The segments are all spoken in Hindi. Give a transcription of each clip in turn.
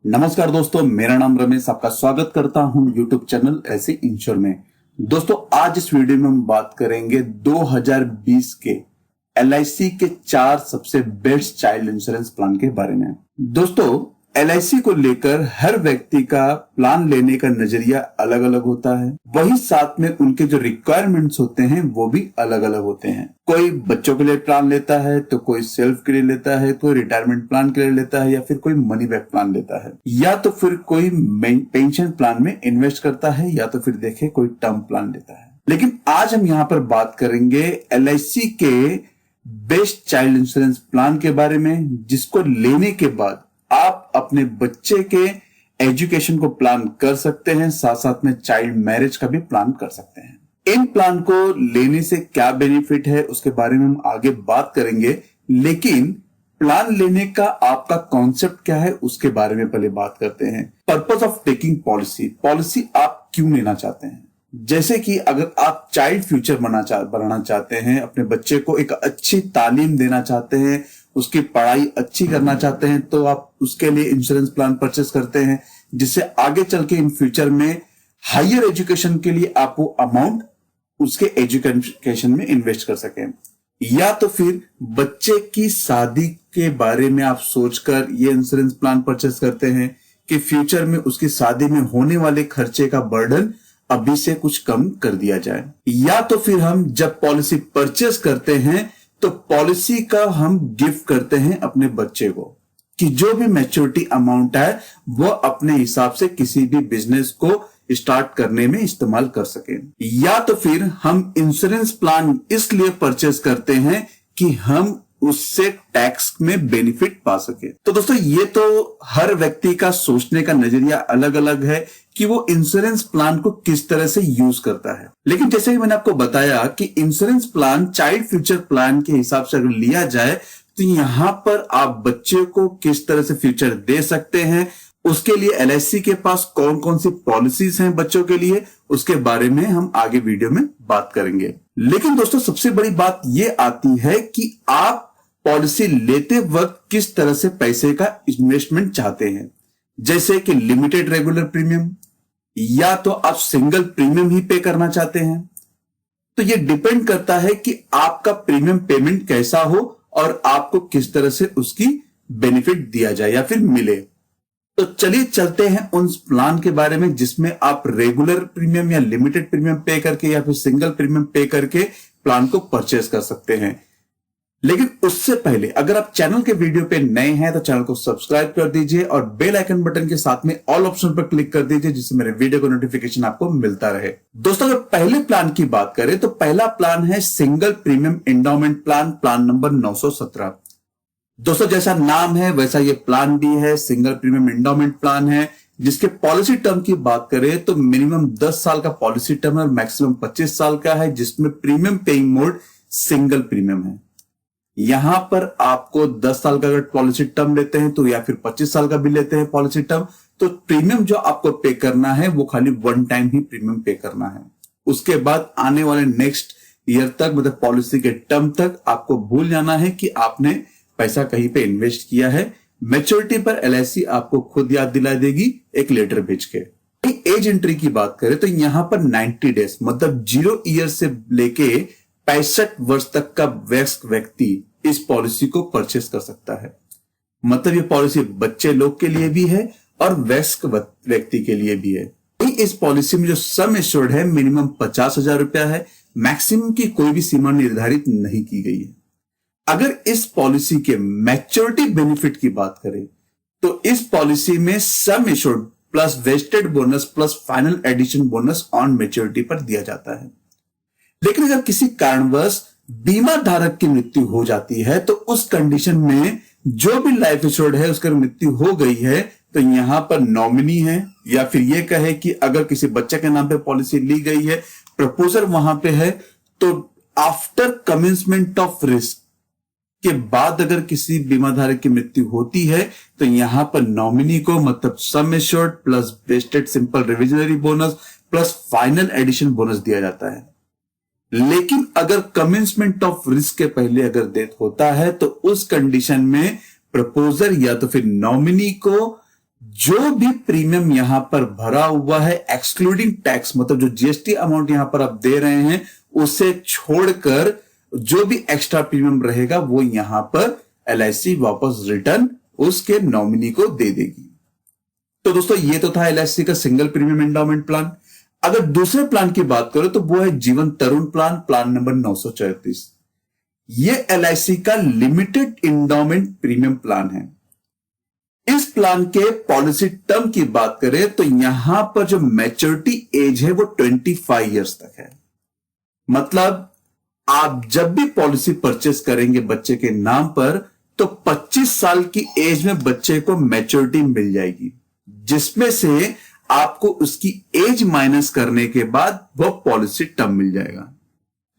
नमस्कार दोस्तों, मेरा नाम रमेश, आपका स्वागत करता हूं YouTube चैनल ऐसे इंश्योर में। दोस्तों, आज इस वीडियो में हम बात करेंगे 2020 के LIC के 4 सबसे बेस्ट चाइल्ड इंश्योरेंस प्लान के बारे में। दोस्तों, LIC को लेकर हर व्यक्ति का प्लान लेने का नजरिया अलग अलग होता है, वही साथ में उनके जो रिक्वायरमेंट्स होते हैं वो भी अलग अलग होते हैं। कोई बच्चों के लिए प्लान लेता है, तो कोई सेल्फ के लिए लेता है, कोई रिटायरमेंट प्लान के लिए लेता है, या फिर कोई मनी बैक प्लान लेता है, या तो फिर कोई पेंशन प्लान में इन्वेस्ट करता है, या तो फिर देखे कोई टर्म प्लान लेता है। लेकिन आज हम यहाँ पर बात करेंगे LIC के बेस्ट चाइल्ड इंश्योरेंस प्लान के बारे में, जिसको लेने के बाद आप अपने बच्चे के एजुकेशन को प्लान कर सकते हैं, साथ साथ में चाइल्ड मैरिज का भी प्लान कर सकते हैं। इन प्लान को लेने से क्या बेनिफिट है उसके बारे में हम आगे बात करेंगे, लेकिन प्लान लेने का आपका कॉन्सेप्ट क्या है उसके बारे में पहले बात करते हैं। पर्पस ऑफ टेकिंग पॉलिसी आप क्यों लेना चाहते हैं? जैसे कि अगर आप चाइल्ड फ्यूचर बनाना चाहते हैं, अपने बच्चे को एक अच्छी तालीम देना चाहते हैं, उसकी पढ़ाई अच्छी करना चाहते हैं, तो आप उसके लिए इंश्योरेंस प्लान परचेस करते हैं, जिससे आगे चल के इन फ्यूचर में हायर एजुकेशन के लिए आप वो अमाउंट उसके एजुकेशन में इन्वेस्ट कर सकें। या तो फिर बच्चे की शादी के बारे में आप सोचकर ये इंश्योरेंस प्लान परचेस करते हैं कि फ्यूचर में उसकी शादी में होने वाले खर्चे का बर्डन अभी से कुछ कम कर दिया जाए। या तो फिर हम जब पॉलिसी परचेस करते हैं तो पॉलिसी का हम गिफ्ट करते हैं अपने बच्चे को, कि जो भी मैच्योरिटी अमाउंट है वो अपने हिसाब से किसी भी बिजनेस को स्टार्ट करने में इस्तेमाल कर सके। या तो फिर हम इंश्योरेंस प्लान इसलिए परचेस करते हैं कि हम उससे टैक्स में बेनिफिट पा सके। तो दोस्तों, ये तो हर व्यक्ति का सोचने का नजरिया अलग अलग है कि वो इंश्योरेंस प्लान को किस तरह से यूज करता है। लेकिन जैसे कि मैंने आपको बताया कि insurance plan child future plan के हिसाब से अगर लिया जाए तो यहां पर आप बच्चे को किस तरह से फ्यूचर दे सकते हैं, उसके लिए LIC के पास कौन कौन सी पॉलिसीज हैं बच्चों के लिए, उसके बारे में हम आगे वीडियो में बात करेंगे। लेकिन दोस्तों, सबसे बड़ी बात यह आती है कि आप पॉलिसी लेते वक्त किस तरह से पैसे का इन्वेस्टमेंट चाहते हैं, जैसे कि लिमिटेड रेगुलर प्रीमियम, या तो आप सिंगल प्रीमियम ही पे करना चाहते हैं। तो यह डिपेंड करता है कि आपका प्रीमियम पेमेंट कैसा हो और आपको किस तरह से उसकी बेनिफिट दिया जाए या फिर मिले। तो चलिए चलते हैं उन प्लान के बारे में जिसमें आप रेगुलर प्रीमियम या लिमिटेड प्रीमियम पे करके या फिर सिंगल प्रीमियम पे करके प्लान को परचेस कर सकते हैं। लेकिन उससे पहले अगर आप चैनल के वीडियो पे नए हैं तो चैनल को सब्सक्राइब कर दीजिए और बेल आइकन बटन के साथ में ऑल ऑप्शन पर क्लिक कर दीजिए, जिससे मेरे वीडियो को नोटिफिकेशन आपको मिलता रहे। दोस्तों, अगर पहले प्लान की बात करें तो पहला प्लान है single premium endowment plan number 917। दोस्तों, जैसा नाम है वैसा ये प्लान भी है, सिंगल प्रीमियम एंडोमेंट प्लान है, जिसके पॉलिसी टर्म की बात करें तो मिनिमम 10 साल का पॉलिसी टर्म है और मैक्सिमम 25 साल का है, जिसमें premium paying mode single premium है। यहां पर आपको 10 साल का अगर पॉलिसी टर्म लेते हैं तो या फिर 25 साल का भी लेते हैं पॉलिसी टर्म, तो प्रीमियम जो आपको पे करना है वो खाली वन टाइम ही प्रीमियम पे करना है। उसके बाद आने वाले नेक्स्ट ईयर तक, मतलब पॉलिसी के टर्म तक, आपको भूल जाना है कि आपने पैसा कहीं पे इन्वेस्ट किया है। मैच्योरिटी पर LIC आपको खुद याद दिला देगी एक लेटर भेज के। एज एंट्री की बात करें तो यहां पर 90 डेज मतलब 0 ईयर से लेके 65 वर्ष तक का वयस्क व्यक्ति इस पॉलिसी को परचेस कर सकता है। मतलब ये पॉलिसी बच्चे लोग के लिए भी है और वयस्क व्यक्ति के लिए भी है। इस पॉलिसी में जो सम एश्योर्ड है मिनिमम 50,000 रुपया है, मैक्सिमम की कोई भी सीमा निर्धारित नहीं की गई है। अगर इस पॉलिसी के मैच्योरिटी बेनिफिट की बात करें तो इस पॉलिसी में sum assured plus vested bonus plus final addition bonus on maturity पर दिया जाता है। लेकिन अगर किसी कारणवश बीमा धारक की मृत्यु हो जाती है तो उस कंडीशन में जो भी लाइफ इंश्योर्ड है उसकी मृत्यु हो गई है तो यहां पर नॉमिनी है, या फिर यह कहे कि अगर किसी बच्चे के नाम पे पॉलिसी ली गई है, प्रपोजर वहां पे है, तो आफ्टर कमेंसमेंट ऑफ रिस्क के बाद अगर किसी बीमा धारक की मृत्यु होती है तो यहां पर नॉमिनी को मतलब sum assured plus vested simple reversionary bonus plus final addition bonus दिया जाता है। लेकिन अगर कमेंसमेंट ऑफ रिस्क के पहले अगर डेथ होता है तो उस कंडीशन में प्रपोजर या तो फिर नॉमिनी को जो भी प्रीमियम यहां पर भरा हुआ है एक्सक्लूडिंग टैक्स, मतलब जो जीएसटी अमाउंट यहां पर आप दे रहे हैं उसे छोड़कर जो भी एक्स्ट्रा प्रीमियम रहेगा वो यहां पर एलआईसी वापस रिटर्न उसके नॉमिनी को दे देगी। तो दोस्तों ये तो था एलआईसी का सिंगल प्रीमियम एंडाउमेंट प्लान। अगर दूसरे प्लान की बात करो तो वो है जीवन तरुण प्लान, प्लान नंबर 934। ये एलआईसी का लिमिटेड एंडाउमेंट प्रीमियम प्लान है। इस प्लान के पॉलिसी टर्म की बात करें तो यहां पर जो मैच्योरिटी एज है वो 25 इयर्स तक है। मतलब आप जब भी पॉलिसी परचेस करेंगे बच्चे के नाम पर तो 25 साल की एज में बच्चे को मैच्योरिटी मिल जाएगी, जिसमें से आपको उसकी एज माइनस करने के बाद वो पॉलिसी टर्म मिल जाएगा।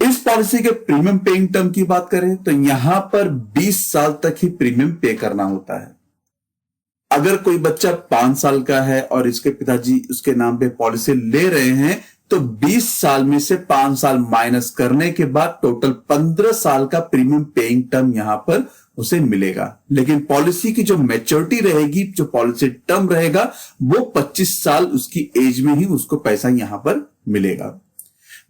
इस पॉलिसी के प्रीमियम पेइंग टर्म की बात करें तो यहां पर 20 साल तक ही प्रीमियम पे करना होता है। अगर कोई बच्चा 5 साल का है और इसके पिताजी उसके नाम पे पॉलिसी ले रहे हैं तो 20 साल में से 5 साल माइनस करने के बाद टोटल 15 साल का प्रीमियम पेइंग टर्म यहां पर उसे मिलेगा। लेकिन पॉलिसी की जो मैच्योरिटी रहेगी, जो पॉलिसी टर्म रहेगा, वो 25 साल उसकी एज में ही उसको पैसा यहां पर मिलेगा।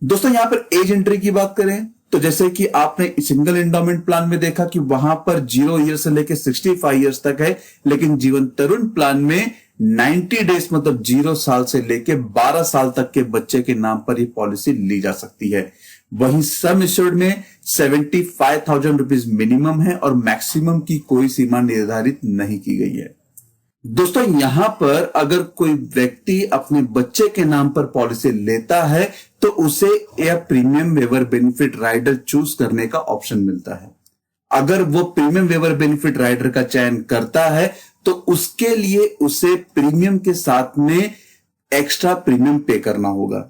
दोस्तों यहां पर एज एंट्री की बात करें तो जैसे कि आपने सिंगल एंडाउमेंट प्लान में देखा कि वहां पर 0 ईयर से लेकर 65 इयर्स तक है, लेकिन जीवन तरुण प्लान में 90 डेज मतलब 0 साल से लेकर 12 साल तक के बच्चे के नाम पर ये पॉलिसी ली जा सकती है। वहीं सम एश्योर्ड में 75,000 रुपीज मिनिमम है और मैक्सिमम की कोई सीमा निर्धारित नहीं की गई है। दोस्तों यहां पर अगर कोई व्यक्ति अपने बच्चे के नाम पर पॉलिसी लेता है तो उसे यह premium waiver benefit rider choose करने का ऑप्शन मिलता है। अगर वो प्रीमियम वेवर बेनिफिट राइडर का चयन करता है तो उसके लिए उसे प्रीमियम के साथ में एक्स्ट्रा प्रीमियम पे करना होगा।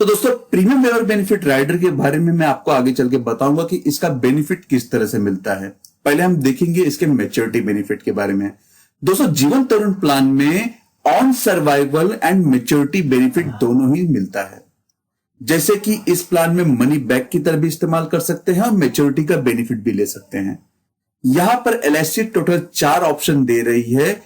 तो दोस्तों प्रीमियम वेवर बेनिफिट राइडर के बारे में मैं आपको आगे चल के बताऊंगा कि इसका बेनिफिट किस तरह से मिलता है। पहले हम देखेंगे इसके मैच्योरिटी बेनिफिट के बारे में। दोस्तों जीवन तरुण प्लान में on survival and maturity benefit दोनों ही मिलता है। जैसे कि इस प्लान में मनी बैक की तरह भी इस्तेमाल कर सकते हैं और मैच्योरिटी का बेनिफिट भी ले सकते हैं। यहां पर एलआईसी टोटल 4 ऑप्शन दे रही है,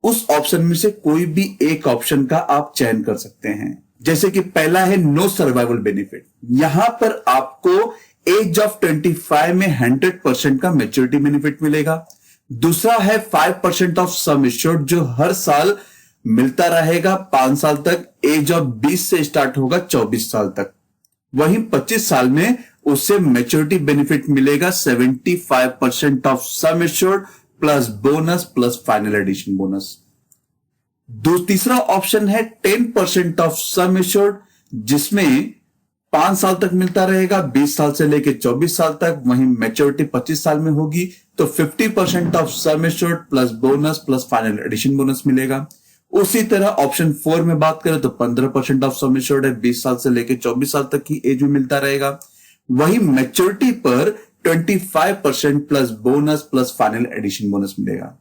उस ऑप्शन में से कोई भी एक ऑप्शन का आप चयन कर सकते हैं। जैसे कि पहला है नो सर्वाइवल बेनिफिट। यहां पर आपको एज ऑफ 25 में 100% का मैच्योरिटी बेनिफिट मिलेगा। दूसरा है 5% ऑफ सम एश्योर्ड जो हर साल मिलता रहेगा 5 साल तक, एज ऑफ 20 से स्टार्ट होगा 24 साल तक। वहीं 25 साल में उससे मैच्योरिटी बेनिफिट मिलेगा 75% of sum assured plus bonus plus final addition bonus. तीसरा ऑप्शन है 10% ऑफ सम एश्योर्ड जिसमें 5 साल तक मिलता रहेगा, 20 साल से लेकर 24 साल तक। वहीं मैच्योरिटी 25 साल में होगी तो 50% of sum assured plus bonus plus final addition bonus मिलेगा। उसी तरह ऑप्शन 4 में बात करें तो 15% ऑफ सम एश्योर्ड है, 20 साल से लेकर 24 साल तक की एज में मिलता रहेगा। वही मैच्योरिटी पर 25% plus bonus plus final addition bonus मिलेगा।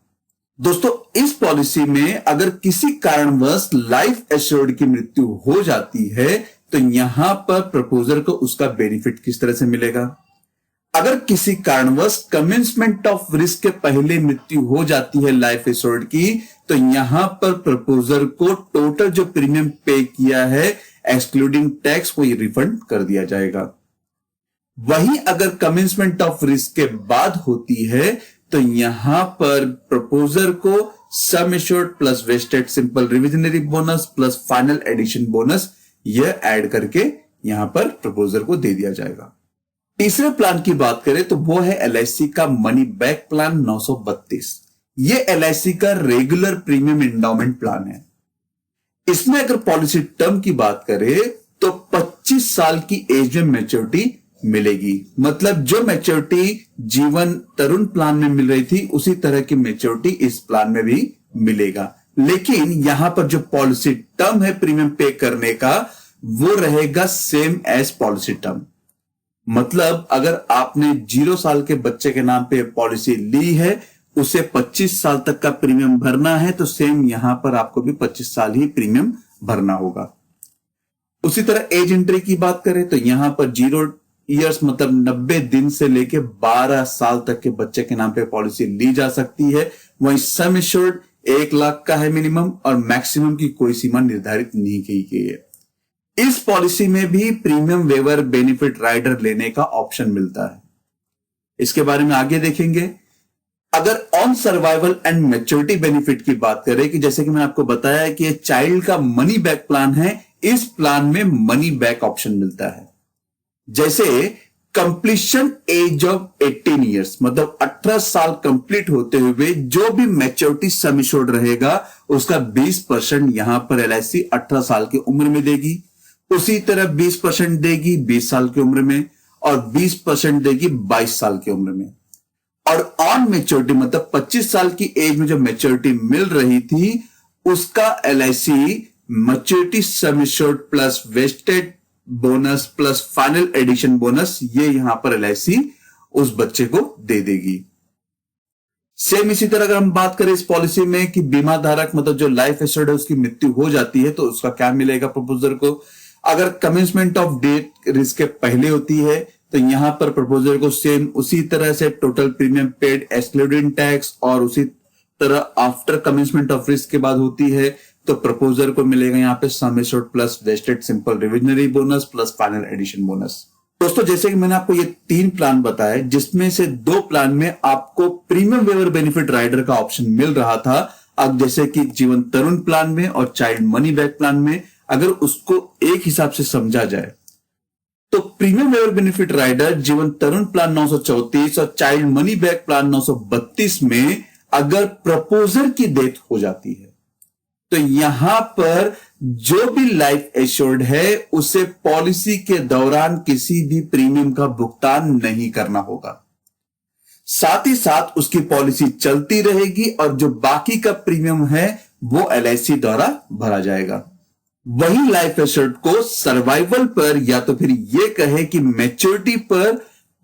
दोस्तों इस पॉलिसी में अगर किसी कारणवश लाइफ एश्योर्ड की मृत्यु हो जाती है तो यहां पर प्रपोजर को उसका बेनिफिट किस तरह से मिलेगा। अगर किसी कारणवश कमेंसमेंट ऑफ रिस्क के पहले मृत्यु हो जाती है लाइफ एश्योर्ड की तो यहां पर प्रपोजर को टोटल जो प्रीमियम पे किया है एक्सक्लूडिंग टैक्स वो रिफंड कर दिया जाएगा। वहीं अगर कमेंसमेंट ऑफ रिस्क के बाद होती है तो यहां पर प्रपोजर को sum assured plus vested simple reversionary bonus plus final addition bonus यह ऐड करके यहां पर प्रपोजर को दे दिया जाएगा। तीसरे प्लान की बात करें तो वो है एलआईसी का मनी बैक प्लान 932। यह एलआईसी का रेगुलर प्रीमियम एंडाउमेंट प्लान है। इसमें अगर पॉलिसी टर्म की बात करें तो 25 साल की एज में मैच्योरिटी मिलेगी। मतलब जो मैच्योरिटी जीवन तरुण प्लान में मिल रही थी उसी तरह की मैच्योरिटी इस प्लान में भी मिलेगा। लेकिन यहां पर जो पॉलिसी टर्म है प्रीमियम पे करने का वो रहेगा सेम एज पॉलिसी टर्म। मतलब अगर आपने 0 साल के बच्चे के नाम पे पॉलिसी ली है उसे 25 साल तक का प्रीमियम भरना है तो सेम यहां पर आपको भी 25 साल ही प्रीमियम भरना होगा। उसी तरह एज एंट्री की बात करें तो यहां पर 0 ईयर्स मतलब 90 दिन से लेके 12 साल तक के बच्चे के नाम पे पॉलिसी ली जा सकती है। वहीं सम एश्योर्ड 1 लाख का है मिनिमम और मैक्सिमम की कोई सीमा निर्धारित नहीं की गई है। इस पॉलिसी में भी प्रीमियम वेवर बेनिफिट राइडर लेने का ऑप्शन मिलता है। इसके बारे में आगे देखेंगे। अगर on survival and maturity benefit की बात करें कि जैसे कि मैंने आपको बताया कि ये चाइल्ड का मनी बैक प्लान है, इस प्लान में मनी बैक ऑप्शन मिलता है। जैसे कंप्लीशन एज ऑफ 18 ईयर्स, मतलब 18 साल कंप्लीट होते हुए जो भी मैच्योरिटी सम एश्योर्ड रहेगा उसका 20% यहां पर एलआईसी 18 साल की उम्र में देगी। उसी तरह 20% देगी 20 साल की उम्र में और 20% देगी 22 साल की उम्र में। और ऑन मैच्योरिटी मतलब 25 साल की एज में जो मैच्योरिटी मिल रही थी उसका LIC maturity sum assured plus vested bonus plus final addition bonus, ये यहां पर एलआईसी उस बच्चे को दे देगी। सेम इसी तरह अगर हम बात करें इस पॉलिसी में कि बीमा धारक मतलब जो लाइफ एश्योर्ड है उसकी मृत्यु हो जाती है तो उसका क्या मिलेगा प्रपोजर को। अगर कमेंसमेंट ऑफ डेट रिस्क के पहले होती है तो यहां पर प्रपोजर को सेम उसी तरह से total premium paid excluding tax और उसी तरह आफ्टर कमेंसमेंट ऑफ रिस्क के बाद होती है तो प्रपोजर को मिलेगा यहां पे sum assured plus vested simple reversionary bonus plus final addition bonus. दोस्तों जैसे कि मैंने आपको ये 3 प्लान बताए जिसमें से 2 प्लान में आपको प्रीमियम वेवर बेनिफिट राइडर का ऑप्शन मिल रहा था। अब जैसे कि जीवन तरुण प्लान में और चाइल्ड मनी बैक प्लान में अगर उसको एक हिसाब से समझा जाए तो प्रीमियम वेवर बेनिफिट राइडर जीवन तरुण प्लान 934 और चाइल्ड मनी बैक प्लान 932 में अगर प्रपोजर की डेथ हो जाती है तो यहां पर जो भी लाइफ एश्योर्ड है उसे पॉलिसी के दौरान किसी भी प्रीमियम का भुगतान नहीं करना होगा। साथ ही साथ उसकी पॉलिसी चलती रहेगी और जो बाकी का प्रीमियम है वो एलआईसी द्वारा भरा जाएगा। वही लाइफ एश्योर्ड को सर्वाइवल पर या तो फिर ये कहे कि मैच्योरिटी पर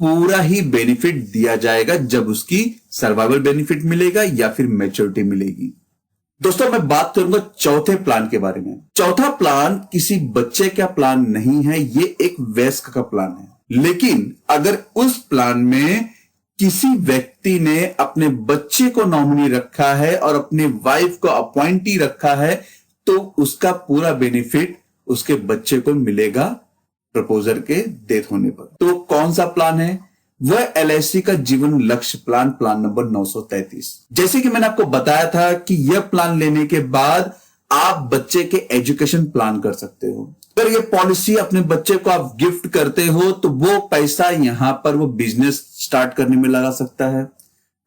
पूरा ही बेनिफिट दिया जाएगा जब उसकी सर्वाइवल बेनिफिट मिलेगा या फिर मैच्योरिटी मिलेगी। दोस्तों मैं बात करूंगा चौथे प्लान के बारे में। चौथा प्लान किसी बच्चे का प्लान नहीं है, ये एक वयस्क का प्लान है। लेकिन अगर उस प्लान में किसी व्यक्ति ने अपने बच्चे को नॉमिनी रखा है और अपने वाइफ को अपॉइंटी रखा है तो उसका पूरा बेनिफिट उसके बच्चे को मिलेगा प्रपोजर के डेथ होने पर। तो कौन सा प्लान है? वह एलआईसी का जीवन लक्ष्य प्लान, प्लान नंबर 933। जैसे कि मैंने आपको बताया था कि यह प्लान लेने के बाद आप बच्चे के एजुकेशन प्लान कर सकते हो। अगर यह पॉलिसी अपने बच्चे को आप गिफ्ट करते हो तो वो पैसा यहां पर वो बिजनेस स्टार्ट करने में लगा सकता है।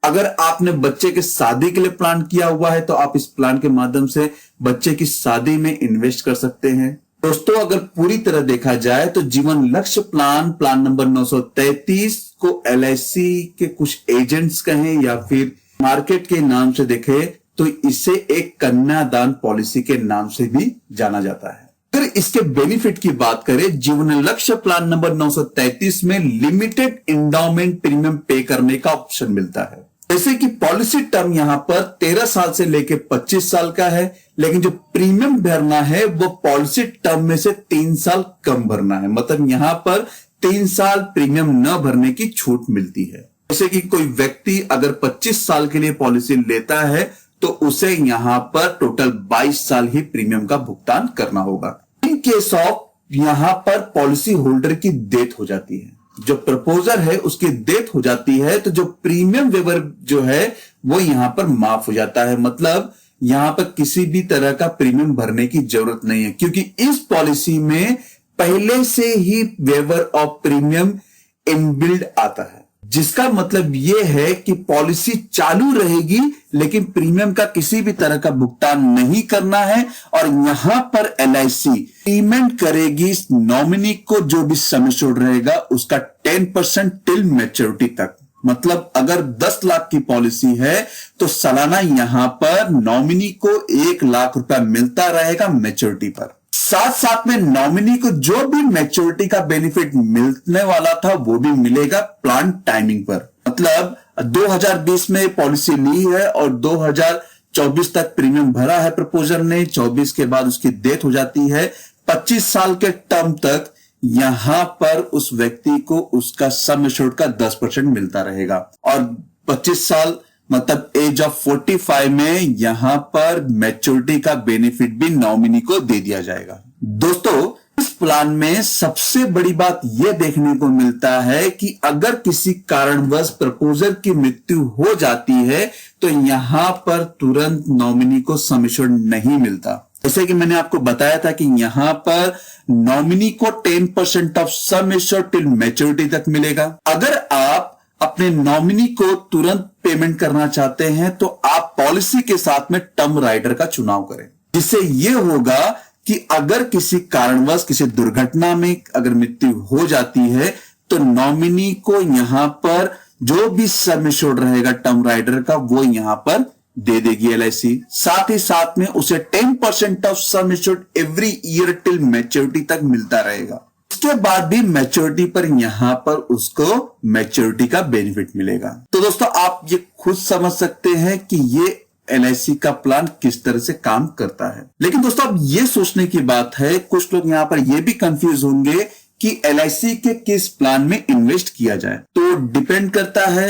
अगर आपने बच्चे के शादी के लिए प्लान किया हुआ है तो आप इस प्लान के माध्यम से बच्चे की शादी में इन्वेस्ट कर सकते हैं। दोस्तों अगर पूरी तरह देखा जाए तो जीवन लक्ष्य प्लान, प्लान नंबर 933 को एलआईसी के कुछ एजेंट्स कहें या फिर मार्केट के नाम से देखें तो इसे एक कन्यादान पॉलिसी के नाम से भी जाना जाता है। अगर इसके बेनिफिट की बात करें, जीवन लक्ष्य प्लान नंबर 933 में लिमिटेड इंडाउमेंट प्रीमियम पे करने का ऑप्शन मिलता है। जैसे कि पॉलिसी टर्म यहां पर 13 साल से लेकर 25 साल का है, लेकिन जो प्रीमियम भरना है वो पॉलिसी टर्म में से 3 साल कम भरना है। मतलब यहां पर 3 साल प्रीमियम न भरने की छूट मिलती है। जैसे कि कोई व्यक्ति अगर 25 साल के लिए पॉलिसी लेता है तो उसे यहां पर टोटल 22 साल ही प्रीमियम का भुगतान करना होगा। इन केस ऑफ यहां पर पॉलिसी होल्डर की डेथ हो जाती है, जो प्रपोजर है उसकी डेथ हो जाती है तो जो प्रीमियम वेवर जो है वो यहां पर माफ हो जाता है। मतलब यहां पर किसी भी तरह का प्रीमियम भरने की जरूरत नहीं है क्योंकि इस पॉलिसी में पहले से ही वेवर ऑफ प्रीमियम इनबिल्ड आता है, जिसका मतलब यह है कि पॉलिसी चालू रहेगी लेकिन प्रीमियम का किसी भी तरह का भुगतान नहीं करना है। और यहां पर एलआईसी पेमेंट करेगी नॉमिनी को जो भी सम एश्योर्ड रहेगा उसका 10% टिल मैच्योरिटी तक। मतलब अगर 10 लाख की पॉलिसी है तो सालाना यहां पर नॉमिनी को 1 लाख रुपया मिलता रहेगा मैच्योरिटी पर। साथ साथ में नॉमिनी को जो भी मैच्योरिटी का बेनिफिट मिलने वाला था वो भी मिलेगा प्लान टाइमिंग पर। मतलब 2020 में पॉलिसी ली है और 2024 तक प्रीमियम भरा है प्रपोजर ने, 24 के बाद उसकी डेथ हो जाती है। 25 साल के टर्म तक यहां पर उस व्यक्ति को उसका सम एश्योर्ड का 10% मिलता रहेगा और 25 साल मतलब एज ऑफ 45 में यहां पर मैच्योरिटी का बेनिफिट भी नॉमिनी को दे दिया जाएगा। दोस्तों, इस प्लान में सबसे बड़ी बात यह देखने को मिलता है कि अगर किसी कारणवश प्रपोजर की मृत्यु हो जाती है तो यहां पर तुरंत नॉमिनी को सम एश्योर्ड नहीं मिलता। जैसे कि मैंने आपको बताया था कि यहां पर नॉमिनी को 10% of sum assured till maturity तक मिलेगा। अगर आप अपने नॉमिनी को तुरंत पेमेंट करना चाहते हैं तो आप पॉलिसी के साथ में टर्म राइडर का चुनाव करें, जिससे यह होगा कि अगर किसी कारणवश किसी दुर्घटना में अगर मृत्यु हो जाती है तो नॉमिनी को यहां पर जो भी सम एश्योर्ड रहेगा टर्म राइडर का वो यहां पर दे देगी एलआईसी। साथ ही साथ में उसे 10% of sum assured every year till maturity तक मिलता रहेगा। इसके बाद भी मैच्योरिटी पर यहां पर उसको मैच्योरिटी का बेनिफिट मिलेगा। तो दोस्तों, आप ये खुद समझ सकते हैं कि ये एलआईसी का प्लान किस तरह से काम करता है। लेकिन दोस्तों, अब ये सोचने की बात है, कुछ लोग यहां पर ये भी कंफ्यूज होंगे कि एलआईसी के किस प्लान में इन्वेस्ट किया जाए। तो डिपेंड करता है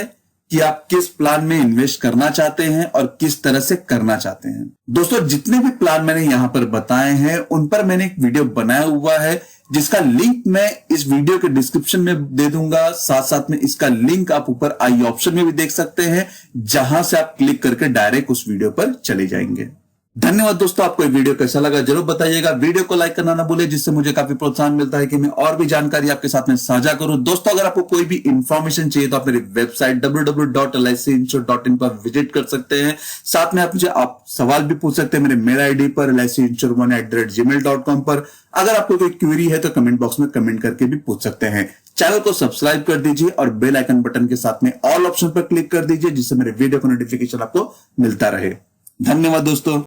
कि आप किस प्लान में इन्वेस्ट करना चाहते हैं और किस तरह से करना चाहते हैं। दोस्तों, जितने भी प्लान मैंने यहां पर बताए हैं उन पर मैंने एक वीडियो बनाया हुआ है, जिसका लिंक मैं इस वीडियो के डिस्क्रिप्शन में दे दूंगा। साथ साथ में इसका लिंक आप ऊपर आई ऑप्शन में भी देख सकते हैं, जहां से आप क्लिक करके डायरेक्ट उस वीडियो पर चले जाएंगे। धन्यवाद दोस्तों, आपको ये वीडियो कैसा लगा जरूर बताइएगा। वीडियो को लाइक करना ना भूले, जिससे मुझे काफी प्रोत्साहन मिलता है कि मैं और भी जानकारी आपके साथ में साझा करूं। दोस्तों, अगर आपको कोई भी इंफॉर्मेशन चाहिए तो आप मेरी वेबसाइट www.licinsurance.in पर विजिट कर सकते हैं। साथ में आप सवाल भी पूछ सकते हैं मेरे मेल आईडी पर licinsurance1@gmail.com पर। अगर आपको कोई क्वेरी है तो कमेंट बॉक्स में कमेंट करके भी पूछ सकते हैं। चैनल को सब्सक्राइब कर दीजिए और बेल आइकन बटन के साथ में ऑल ऑप्शन पर क्लिक कर दीजिए, जिससे मेरे वीडियो का नोटिफिकेशन आपको मिलता रहे। धन्यवाद दोस्तों।